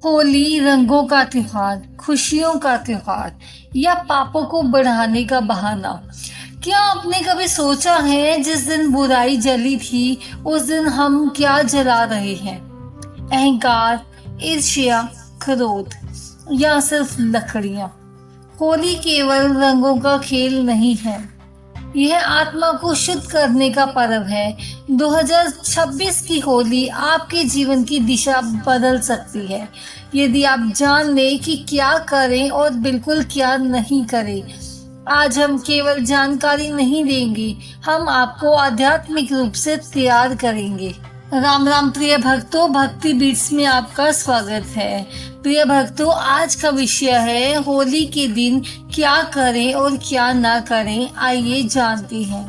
होली रंगों का त्योहार, खुशियों का त्योहार या पापों को बढ़ाने का बहाना। क्या आपने कभी सोचा है जिस दिन बुराई जली थी उस दिन हम क्या जला रहे हैं? अहंकार, ईर्ष्या, क्रोध या सिर्फ लकड़ियां? होली केवल रंगों का खेल नहीं है, यह आत्मा को शुद्ध करने का पर्व है। 2026 की होली आपके जीवन की दिशा बदल सकती है यदि आप जान लें कि क्या करें और बिल्कुल क्या नहीं करें। आज हम केवल जानकारी नहीं देंगे, हम आपको आध्यात्मिक रूप से तैयार करेंगे। राम राम प्रिय भक्तों, भक्ति बीट्स में आपका स्वागत है। प्रिय भक्तों, आज का विषय है होली के दिन क्या करें और क्या ना करें। आइए जानते हैं।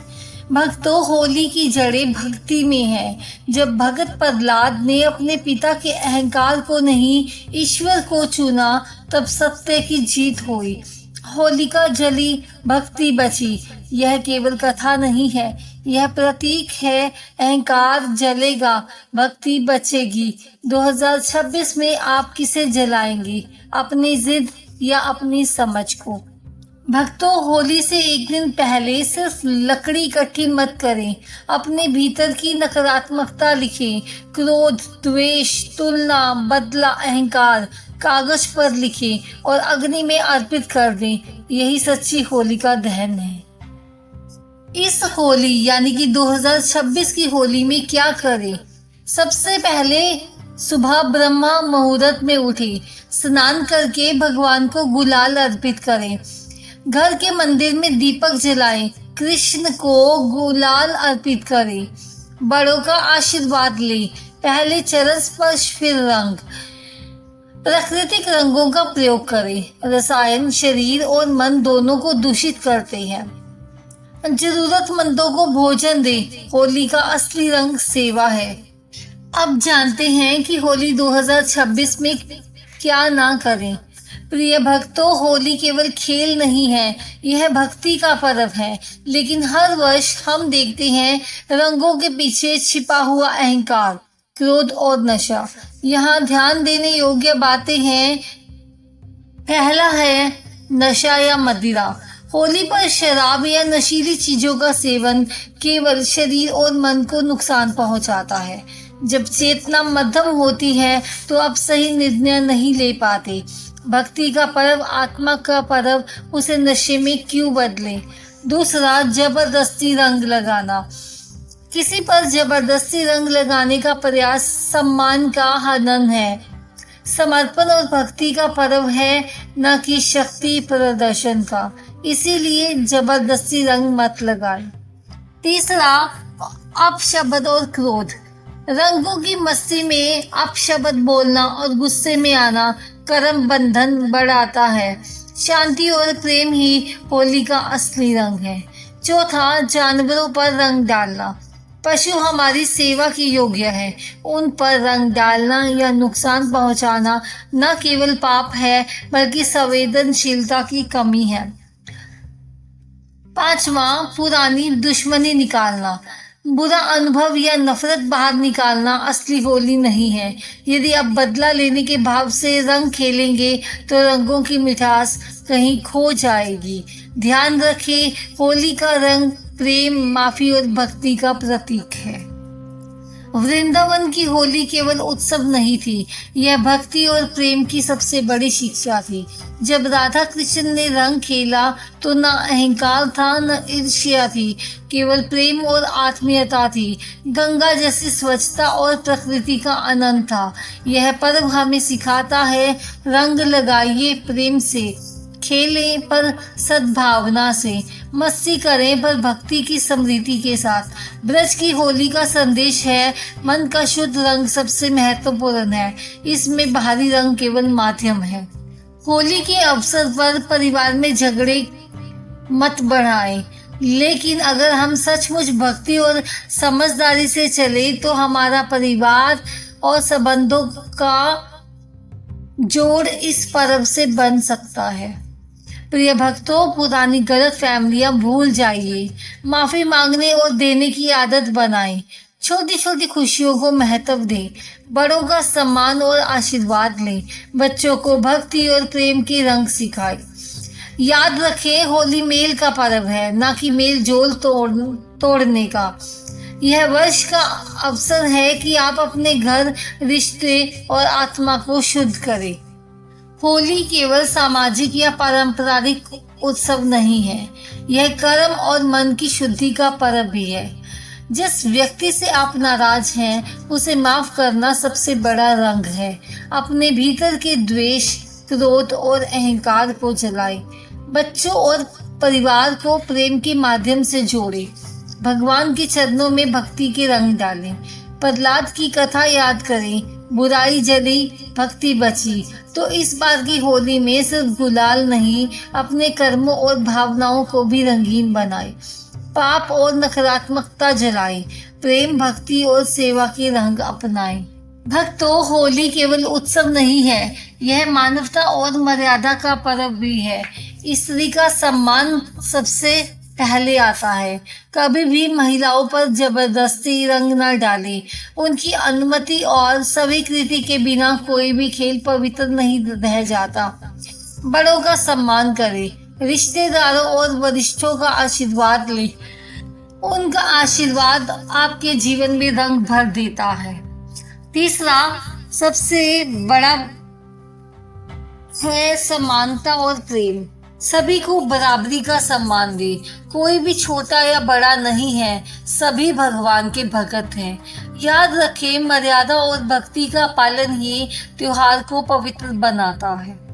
भक्तों, होली की जड़ें भक्ति में है। जब भगत प्रहलाद ने अपने पिता के अहंकार को नहीं ईश्वर को चुना, तब सत्य की जीत हुई। होलिका जली, भक्ति बची। यह केवल कथा नहीं है, यह प्रतीक है। अहंकार जलेगा, भक्ति बचेगी। 2026 में आप किसे जलाएंगे, अपनी जिद या अपनी समझ को? भक्तों, होली से एक दिन पहले सिर्फ लकड़ी इकट्ठी मत करें, अपने भीतर की नकारात्मकता लिखें। क्रोध, द्वेष, तुलना, बदला, अहंकार कागज पर लिखें और अग्नि में अर्पित कर दें। यही सच्ची होली का दहन है। इस होली यानी कि 2026 की होली में क्या करें? सबसे पहले सुबह ब्रह्मा मुहूर्त में उठे, स्नान करके भगवान को गुलाल अर्पित करें। घर के मंदिर में दीपक जलाएं, कृष्ण को गुलाल अर्पित करें। बड़ों का आशीर्वाद लें, पहले चरण स्पर्श फिर रंग। प्राकृतिक रंगों का प्रयोग करें। रसायन शरीर और मन दोनों को दूषित करते हैं। जरूरतमंदों को भोजन दें। होली का असली रंग सेवा है। अब जानते हैं कि होली 2026 में क्या ना करें। प्रिय भक्तों, होली केवल खेल नहीं है, यह भक्ति का पर्व है। लेकिन हर वर्ष हम देखते हैं रंगों के पीछे छिपा हुआ अहंकार, क्रोध और नशा। यहाँ ध्यान देने योग्य बातें हैं। पहला है नशा या मदिरा। होली पर शराब या नशीली चीजों का सेवन केवल शरीर और मन को नुकसान पहुंचाता है। जब चेतना मध्यम होती है तो आप सही निर्णय नहीं ले पाते। भक्ति का पर्व, आत्मा का पर्व, उसे नशे में क्यों बदले? दूसरा, जबरदस्ती रंग लगाना। किसी पर जबरदस्ती रंग लगाने का प्रयास सम्मान का हनन है। समर्पण और भक्ति का पर्व है, न कि शक्ति प्रदर्शन का। इसीलिए जबरदस्ती रंग मत लगाएं। तीसरा, अपशब्द और क्रोध। रंगों की मस्ती में अपशब्द बोलना और गुस्से में आना कर्म बंधन बढ़ाता है। शांति और प्रेम ही होली का असली रंग है। चौथा, जानवरों पर रंग डालना। पशु हमारी सेवा की योग्य है, उन पर रंग डालना या नुकसान पहुंचाना न केवल पाप है बल्कि संवेदनशीलता की कमी है। पांचवा, पुरानी दुश्मनी निकालना। बुरा अनुभव या नफरत बाहर निकालना असली होली नहीं है। यदि आप बदला लेने के भाव से रंग खेलेंगे तो रंगों की मिठास कहीं खो जाएगी। ध्यान रखें, होली का रंग प्रेम, माफी और भक्ति का प्रतीक है। वृंदावन की होली केवल उत्सव नहीं थी, यह भक्ति और प्रेम की सबसे बड़ी शिक्षा थी। जब राधा कृष्ण ने रंग खेला तो न अहंकार था न ईर्ष्या थी, केवल प्रेम और आत्मीयता थी। गंगा जैसी स्वच्छता और प्रकृति का आनंद था। यह पर्व हमें सिखाता है, रंग लगाइए प्रेम से, खेलें पर सद्भावना से, मस्ती करें पर भक्ति की समृद्धि के साथ। ब्रज की होली का संदेश है, मन का शुद्ध रंग सबसे महत्वपूर्ण है, इसमें बाहरी रंग केवल माध्यम है। होली के अवसर पर परिवार में झगड़े मत बढ़ाएं, लेकिन अगर हम सचमुच भक्ति और समझदारी से चले तो हमारा परिवार और संबंधों का जोड़ इस पर्व से बन सकता है। प्रिय भक्तों, पुरानी गलत फहमियां भूल जाइए, माफी मांगने और देने की आदत बनाएं। छोटी छोटी खुशियों को महत्व दें, बड़ों का सम्मान और आशीर्वाद लें, बच्चों को भक्ति और प्रेम के रंग सिखाएं। याद रखें, होली मेल का पर्व है, ना कि मेल जोल तोड़ने का। यह वर्ष का अवसर है कि आप अपने घर, रिश्ते और आत्मा को शुद्ध करें। होली केवल सामाजिक या पारंपरिक उत्सव नहीं है, यह कर्म और मन की शुद्धि का पर्व भी है। जिस व्यक्ति से आप नाराज हैं, उसे माफ करना सबसे बड़ा रंग है। अपने भीतर के द्वेष, क्रोध और अहंकार को जलाएं। बच्चों और परिवार को प्रेम के माध्यम से जोड़ें। भगवान के चरणों में भक्ति के रंग डालें। प्रहलाद की कथा याद करें, बुराई जली, भक्ति बची। तो इस बार की होली में सिर्फ गुलाल नहीं, अपने कर्मों और भावनाओं को भी रंगीन बनाएं। पाप और नकारात्मकता जलाएं, प्रेम, भक्ति और सेवा के रंग अपनाएं। भक्तों, होली केवल उत्सव नहीं है, यह मानवता और मर्यादा का पर्व भी है। स्त्री का सम्मान सबसे पहले आता है। कभी भी महिलाओं पर जबरदस्ती रंग न डालें। उनकी अनुमति और स्वीकृति के बिना कोई भी खेल पवित्र नहीं रह जाता। बड़ों का सम्मान करें, रिश्तेदारों और वरिष्ठों का आशीर्वाद लें। उनका आशीर्वाद आपके जीवन में रंग भर देता है। तीसरा सबसे बड़ा है समानता और प्रेम। सभी को बराबरी का सम्मान दे। कोई भी छोटा या बड़ा नहीं है, सभी भगवान के भक्त हैं। याद रखें, मर्यादा और भक्ति का पालन ही त्योहार को पवित्र बनाता है।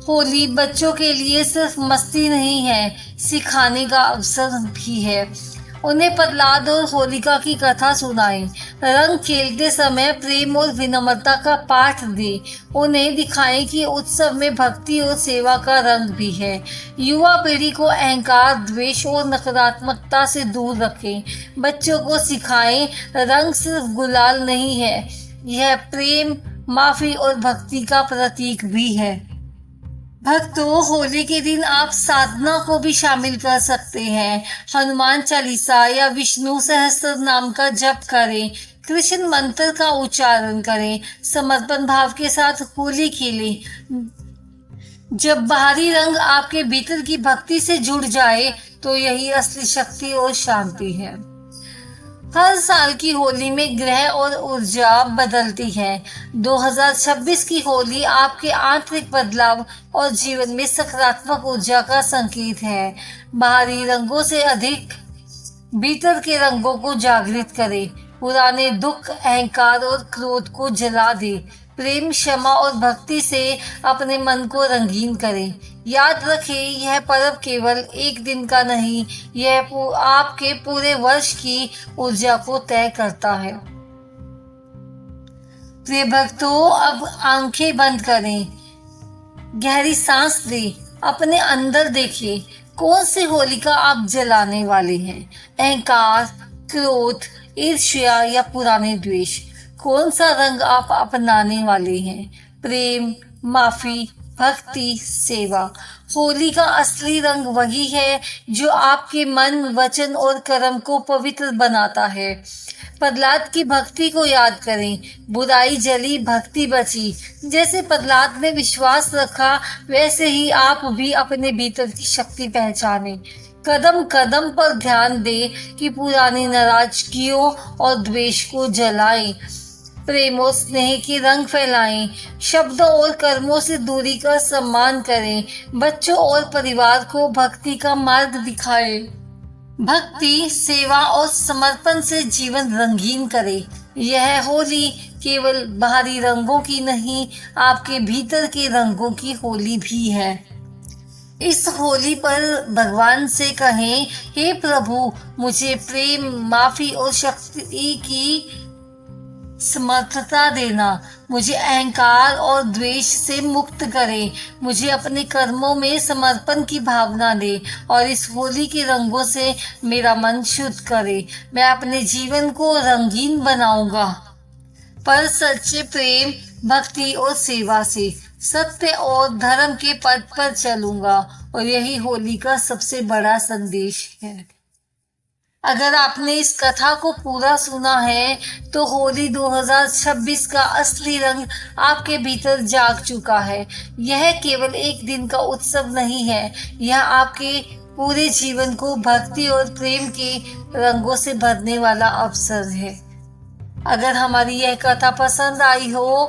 होली बच्चों के लिए सिर्फ मस्ती नहीं है, सिखाने का अवसर भी है। उन्हें प्रहलाद और होलिका की कथा सुनाएं। रंग खेलते समय प्रेम और विनम्रता का पाठ दें। उन्हें दिखाएं कि उत्सव में भक्ति और सेवा का रंग भी है। युवा पीढ़ी को अहंकार, द्वेष और नकारात्मकता से दूर रखें। बच्चों को सिखाएं, रंग सिर्फ गुलाल नहीं है, यह प्रेम, माफी और भक्ति का प्रतीक भी है। भक्तों, होली के दिन आप साधना को भी शामिल कर सकते हैं। हनुमान चालीसा या विष्णु सहस्त्र नाम का जप करें। कृष्ण मंत्र का उच्चारण करें। समर्पण भाव के साथ होली खेलें। जब बाहरी रंग आपके भीतर की भक्ति से जुड़ जाए, तो यही असली शक्ति और शांति है। हर साल की होली में ग्रह और ऊर्जा बदलती है। 2026 की होली आपके आंतरिक बदलाव और जीवन में सकारात्मक ऊर्जा का संकेत है। बाहरी रंगों से अधिक भीतर के रंगों को जागृत करें। पुराने दुख, अहंकार और क्रोध को जला दें। प्रेम, क्षमा और भक्ति से अपने मन को रंगीन करें। याद रखें, यह पर्व केवल एक दिन का नहीं, यह आपके पूरे वर्ष की ऊर्जा को तय करता है। प्रिय भक्तों, अब आंखें बंद करें, गहरी सांस लें, अपने अंदर देखिए, कौन सी होलिका आप जलाने वाले हैं? अहंकार, क्रोध, ईर्ष्या या पुराने द्वेष? कौन सा रंग आप अपनाने वाले हैं? प्रेम, माफी, भक्ति, सेवा? होली का असली रंग वही है जो आपके मन, वचन और कर्म को पवित्र बनाता है। प्रहलाद की भक्ति को याद करें। बुराई जली, भक्ति बची। जैसे प्रहलाद ने विश्वास रखा, वैसे ही आप भी अपने भीतर की शक्ति पहचानें। कदम कदम पर ध्यान दें कि पुरानी नाराजगियों और द्वेष को जलाएं। प्रेम और स्नेह के रंग फैलाएं। शब्दों और कर्मों से दूरी का सम्मान करें। बच्चों और परिवार को भक्ति का मार्ग दिखाएं। भक्ति, सेवा और समर्पण से जीवन रंगीन करें। यह होली केवल बाहरी रंगों की नहीं, आपके भीतर के रंगों की होली भी है। इस होली पर भगवान से कहें, हे प्रभु, मुझे प्रेम, माफी और शक्ति की समर्थता देना। मुझे अहंकार और द्वेष से मुक्त करें। मुझे अपने कर्मों में समर्पण की भावना दे और इस होली के रंगों से मेरा मन शुद्ध करे। मैं अपने जीवन को रंगीन बनाऊंगा, पर सच्चे प्रेम, भक्ति और सेवा से। सत्य और धर्म के पथ पर चलूंगा और यही होली का सबसे बड़ा संदेश है। अगर आपने इस कथा को पूरा सुना है तो होली 2026 का असली रंग आपके भीतर जाग चुका है। यह केवल एक दिन का उत्सव नहीं है, यह आपके पूरे जीवन को भक्ति और प्रेम के रंगों से भरने वाला अवसर है। अगर हमारी यह कथा पसंद आई हो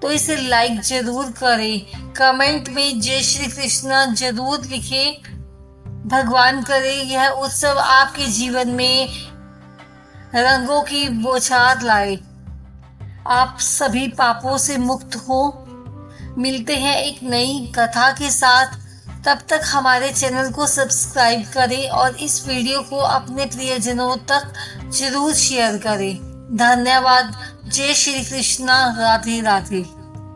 तो इसे लाइक जरूर करें, कमेंट में जय श्री कृष्णा जरूर लिखें। भगवान करे यह उत्सव आपके जीवन में रंगों की बौछार लाए, आप सभी पापों से मुक्त हो। मिलते हैं एक नई कथा के साथ, तब तक हमारे चैनल को सब्सक्राइब करें और इस वीडियो को अपने प्रियजनों तक जरूर शेयर करें। धन्यवाद। जय श्री कृष्णा। राधे राधे।